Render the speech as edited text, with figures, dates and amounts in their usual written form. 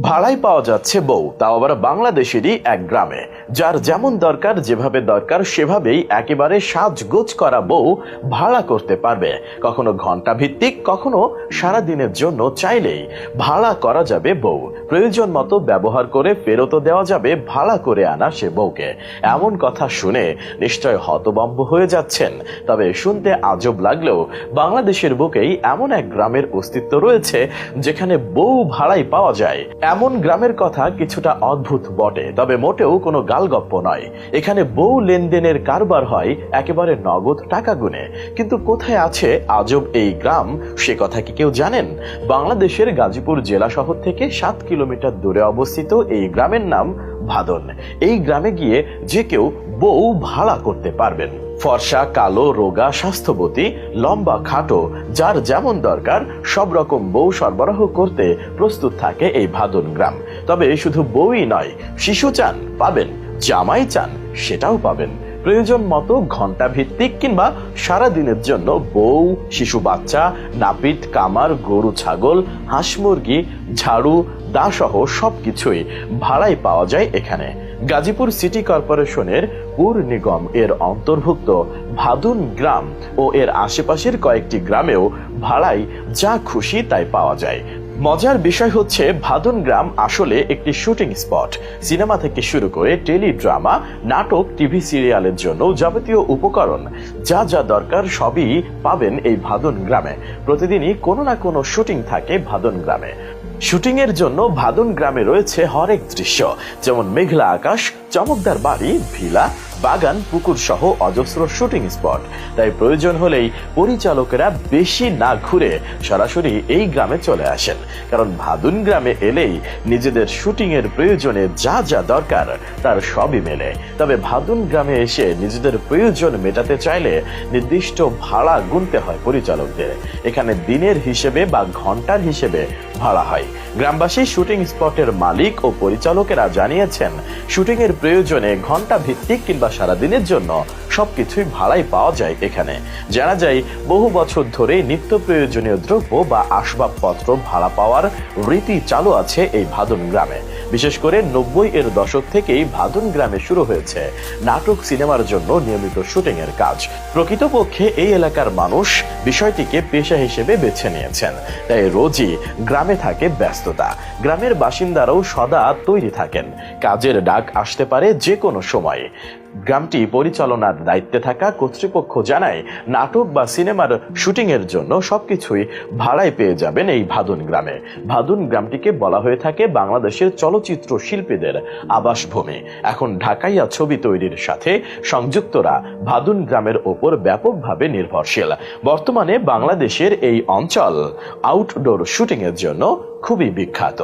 ভাড়ায় পাওয়া যাচ্ছে বউ, তাও আবার বাংলাদেশেরই এক গ্রামে। যার যেমন দরকার, যেভাবে দরকার সেভাবেই একেবারে সাজগোজ করা বউ ভাড়া করতে পারবে। কখনো ঘন্টা ভিত্তিক, কখনো সারাদিনের জন্য চাইলেই ভাড়া করা যাবে বউ। প্রয়োজন মতো ব্যবহার করে ফেরতও দেওয়া যাবে ভাড়া করে আনা সে বউকে। এমন কথা শুনে নিশ্চয় হতভম্ব হয়ে যাচ্ছেন। তবে শুনতে আজব লাগলেও বাংলাদেশের বুকেই এমন এক গ্রামের অস্তিত্ব রয়েছে যেখানে বউ ভাড়ায় পাওয়া যায়। এমন গ্রামের কথা কিছুটা অদ্ভুত বটে, তবে মোটেও কোনো গালগপ্প নয়। এখানে বউ লেনদেনের কারবার হয় একেবারে নগদ টাকা গুনে। কিন্তু কোথায় আছে আজব এই গ্রাম, সে কথা কি কেউ জানেন? বাংলাদেশের গাজীপুর জেলা শহর থেকে 7 কিলোমিটার দূরে অবস্থিত এই গ্রামের নাম ভাদন। এই গ্রামে গিয়ে যে কেউ বউ ভাড়া করতে পারবেন। ফর্সা, কালো, রোগা, স্বাস্থ্যবতী, লম্বা, খাটো, যার যেমন দরকার সব রকম বউ সরবরাহ করতে প্রস্তুত থাকে এই ভাদন গ্রাম। তবে শুধু বউই নয়, শিশু চান পাবেন, জামাই চান সেটাও পাবেন। প্রয়োজন মতো ঘন্টা ভিত্তিক কিংবা সারা দিনের জন্য বউ, শিশু বাচ্চা, নাপিত, কামার, গরু, ছাগল, হাঁস, মুরগি, ঝাড়ু, দা সহ সবকিছুই ভাড়ায় পাওয়া যায় এখানে। গাজীপুর সিটি কর্পোরেশনের পুর নিগম এর অন্তর্ভুক্ত ভাদুন গ্রাম ও এর আশেপাশের কয়েকটি গ্রামেও ভাড়ায় যা খুশি তাই পাওয়া যায়। মজার বিষয় হচ্ছে, ভাদুন গ্রাম আসলে একটি শুটিং স্পট। সিনেমা থেকে শুরু করে টেলিড্রামা, নাটক, টিভি সিরিয়ালের জন্য যাবতীয় উপকরণ যা যা দরকার সবই পাবেন এই ভাদুন গ্রামে। প্রতিদিনই কোনো না কোনো শুটিং থাকে ভাদুন গ্রামে। শুটিং এর জন্য ভাদুন গ্রামে রয়েছে হরেক দৃশ্য, যেমন মেঘলা আকাশ, চমকদার বাড়ি, ভিলা, বাগান, পুকুর সহ অজস্র শুটিং স্পট। তাই প্রয়োজন হলেই পরিচালকেরা বেশি না ঘুরে সরাসরি এই গ্রামে চলে আসেন। কারণ ভাদুন গ্রামে এলেই নিজেদের শুটিং এর প্রয়োজনে যা যা দরকার তার সবই মেলে। তবে ভাদুন গ্রামে এসে নিজেদের প্রয়োজন মেটাতে চাইলে নির্দিষ্ট ভাড়া গুনতে হয় পরিচালকদের। এখানে দিনের হিসেবে বা ঘন্টার হিসেবে ভাড়া হয়। গ্রামবাসী শুটিং স্পটের মালিক ও পরিচালকেরা জানিয়েছেন, শুটিং এর প্রয়োজনে ঘন্টা ভিত্তিক কিংবা সারাদিনের জন্য সবকিছুই ভাড়ায় পাওয়া যায় এখানে। জানা যায়, বহু বছর ধরে নিত্য প্রয়োজনীয় দ্রব্য বা আসবাবপত্র ভাড়া পাওয়ার রীতি চালু আছে এই ভাদুন গ্রামে। বিশেষ করে 90 এর দশক থেকেই ভাদুন গ্রামে শুরু হয়েছে নাটক, সিনেমার জন্য নিয়মিত শুটিং এর কাজ। প্রকৃতপক্ষে এই এলাকার মানুষ বিষয়টিকে পেশা হিসেবে বেছে নিয়েছেন। তাই রোজই গ্রামে থাকে ব্যস্ততা। গ্রামের বাসিন্দারাও সদা তৈরি থাকেন, কাজের ডাক আসতে পারে যে কোনো সময়। গ্রামটি পরিচালনার দায়িত্বে থাকা কর্তৃপক্ষ জানায়, নাটক বা সিনেমার শুটিং এর জন্য সবকিছুই ভাড়ায় পেয়ে যাবেন এই ভাদুন গ্রামে। ভাদুন গ্রামটিকে বলা হয়ে থাকে বাংলাদেশের চলচ্চিত্র শিল্পীদের আবাসভূমি। এখন ঢাকাইয়া ছবি তৈরির সাথে সংযুক্তরা ভাদুন গ্রামের ওপর ব্যাপকভাবে নির্ভরশীল। বর্তমানে বাংলাদেশের এই অঞ্চল আউটডোর শুটিং এর জন্য খুবই বিখ্যাত।